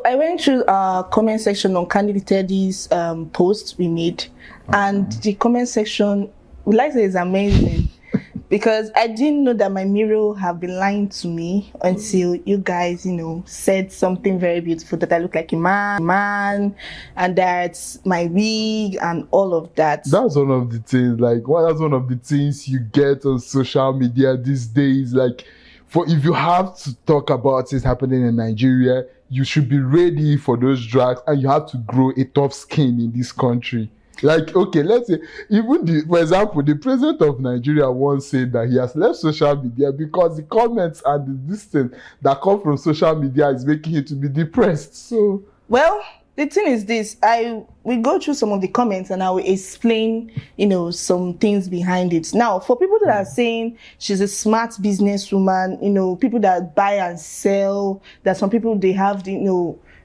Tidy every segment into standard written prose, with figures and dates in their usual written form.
I went through our comment section on Candidate Teddy's post we made, and the comment section, we like to say, is amazing. Because I didn't know that my mirror have been lying to me until you guys, said something very beautiful, that I look like a man, and that's my wig and all of that. That's one of the things, that's one of the things you get on social media these days. If you have to talk about it happening in Nigeria, you should be ready for those drags, and you have to grow a tough skin in this country. Okay, let's say, for example, the president of Nigeria once said that he has left social media because the comments and the distance that come from social media is making him to be depressed. So, well, the thing is this, we go through some of the comments and I will explain, some things behind it. Now, for people that are saying she's a smart businesswoman, people that buy and sell, that some people, they have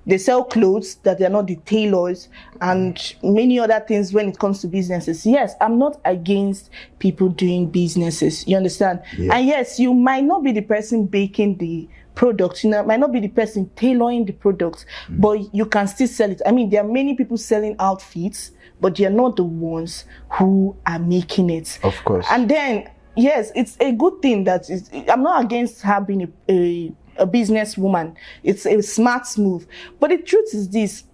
they sell clothes, that they're not the tailors, and many other things when it comes to businesses. Yes, I'm not against people doing businesses. You understand? Yeah. And yes, you might not be the person baking the product, might not be the person tailoring the product, but you can still sell it. I mean, there are many people selling outfits, but they're not the ones who are making it. Of course. And then, yes, it's a good thing I'm not against her being a businesswoman. It's a smart move. But the truth is this,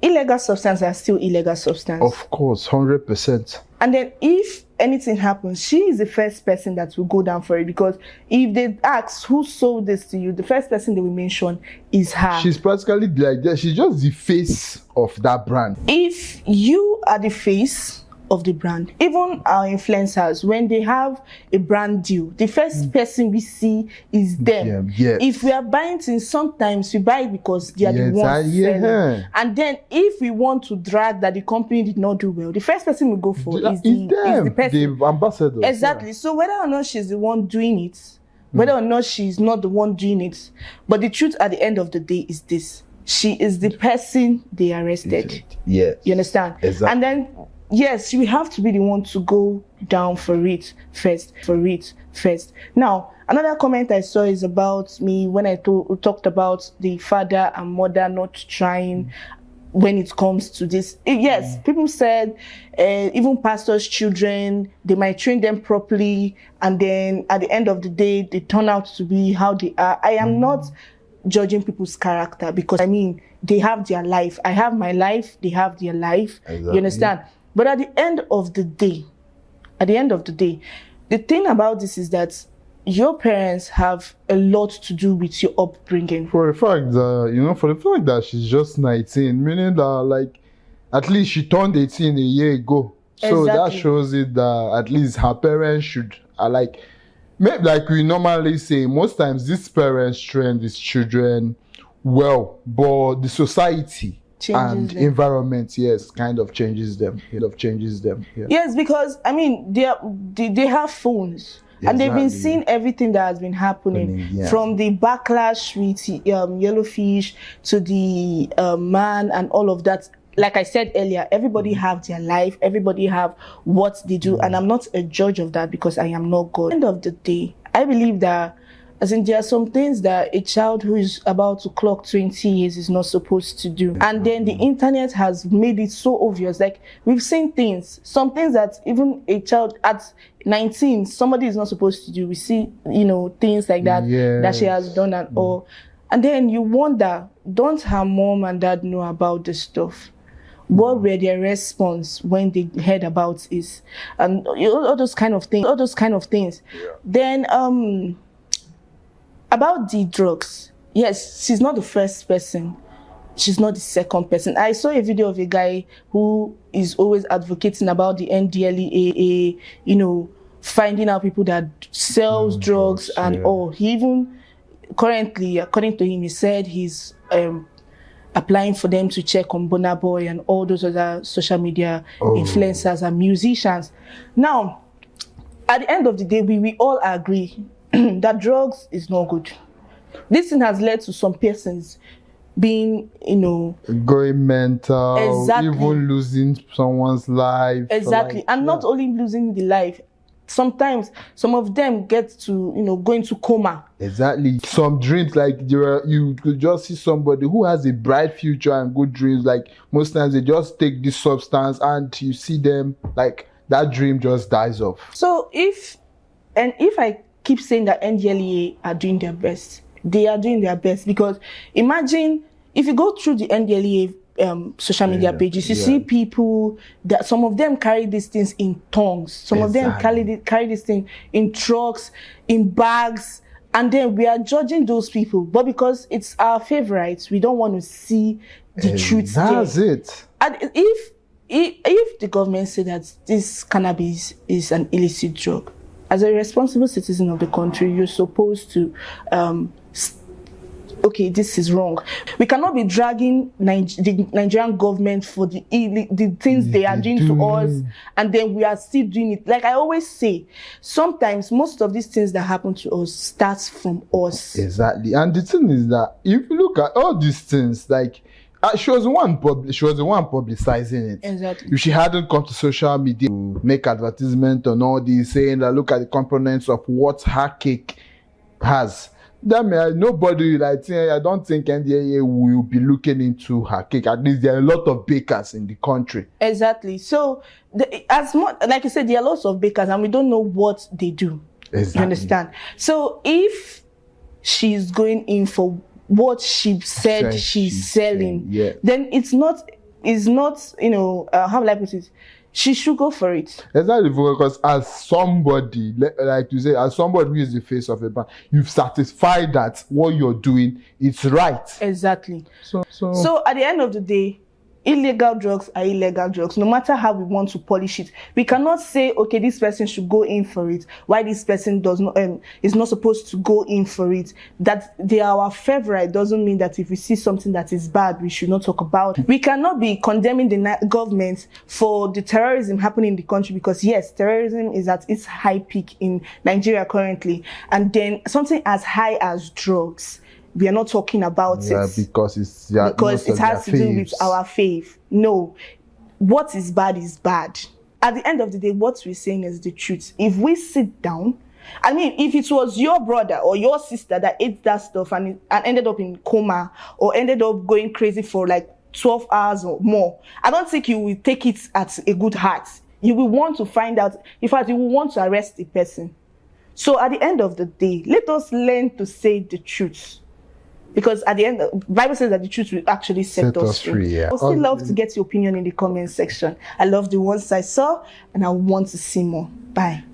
illegal substances are still illegal substances. Of course, 100%. And then if anything happens, she is the first person that will go down for it, because if they ask who sold this to you, the first person they will mention is her. She's practically she's just the face of that brand. If you are the face of the brand, even our influencers, when they have a brand deal, the first person we see is them. Yeah, yes. If we are buying things, sometimes we buy it because they are the ones selling. And then if we want to drag that the company did not do well, the first person we go for is the person. The ambassador. Exactly. Yeah. So whether or not she's the one doing it, whether or not she's not the one doing it, but the truth at the end of the day is this: she is the person they arrested. Yes. You understand? Exactly. And then, yes, we have to be the one to go down for it first. Now, another comment I saw is about me when I talked about the father and mother not trying when it comes to this. Yes, people said even pastors' children, they might train them properly, and then at the end of the day, they turn out to be how they are. I am not judging people's character, because they have their life. I have my life, they have their life. Exactly. You understand? But at the end of the day, the thing about this is that your parents have a lot to do with your upbringing. For the fact that she's just 19, meaning that at least she turned 18 a year ago. So that shows it that at least her parents should like we normally say, most times these parents train these children well, but the society and environment, yes, kind of changes them. Yeah. Yes, because they have phones. Exactly. And they've been seeing everything that has been happening, from the backlash with Yellowfish to the man and all of that. Like I said earlier, everybody have their life, everybody have what they do, and I'm not a judge of that because I am not God. At the end of the day, I believe that there are some things that a child who is about to clock 20 years is not supposed to do. And then the internet has made it so obvious. Like, we've seen some things that even a child at 19, somebody is not supposed to do. We see, things like that, that she has done and all. And then you wonder, don't her mom and dad know about this stuff? What were their response when they heard about it? And all those kind of things. Yeah. Then, about the drugs, yes, she's not the first person. She's not the second person. I saw a video of a guy who is always advocating about the NDLEA, finding out people that sells drugs and all. He even currently, according to him, he said he's applying for them to check on Burna Boy and all those other social media influencers and musicians. Now, at the end of the day, we all agree that drugs is not good. This thing has led to some persons being, going mental, even losing someone's life. Exactly. And not only losing the life, sometimes some of them get to, go into coma. Exactly. Some dreams, like you could just see somebody who has a bright future and good dreams. Like most times they just take this substance and you see them, like that dream just dies off. So if I keep saying that NDLEA are doing their best, they are doing their best, because imagine if you go through the NDLEA social media pages, you see people that some of them carry these things in tongs, some of them carry this thing in trucks, in bags, and then we are judging those people. But because it's our favorites, we don't want to see the truth. That's it. And if the government say that this cannabis is an illicit drug, as a responsible citizen of the country, you're supposed to okay, this is wrong. We cannot be dragging the Nigerian government for the things they are doing to us, and then we are still doing it. Like I always say, sometimes most of these things that happen to us starts from us. Exactly. And the thing is that if you look at all these things, like she was the one publicizing it. Exactly. If she hadn't come to social media to make advertisement on all these, saying that look at the components of what her cake has, that means nobody, like, I don't think NDLEA will be looking into her cake. At least there are a lot of bakers in the country. Exactly. So, as much, like you said, there are lots of bakers and we don't know what they do. Exactly. You understand? So, if she's going in for what she said she's selling, then it's not, how will I put it? She should go for it. Exactly, because as somebody, like you say, as somebody who is the face of a brand, you've satisfied that what you're doing is right. Exactly. So at the end of the day, illegal drugs are illegal drugs, no matter how we want to polish it. We cannot say, okay, this person should go in for it, why this person is not supposed to go in for it. That they are our favorite doesn't mean that if we see something that is bad, we should not talk about it. We cannot be condemning the government for the terrorism happening in the country, because yes, terrorism is at its high peak in Nigeria currently, and then something as high as drugs, we are not talking about it because it has to do with our faith. No, what is bad is bad. At the end of the day, what we're saying is the truth. If we sit down, I mean, if it was your brother or your sister that ate that stuff and ended up in coma or ended up going crazy for like 12 hours or more, I don't think you will take it at a good heart. You will want to find out. In fact, you will want to arrest the person. So at the end of the day, let us learn to say the truth. Because at the end, the Bible says that the truth will actually set us free. I would still love to get your opinion in the comment section. I love the ones I saw and I want to see more. Bye.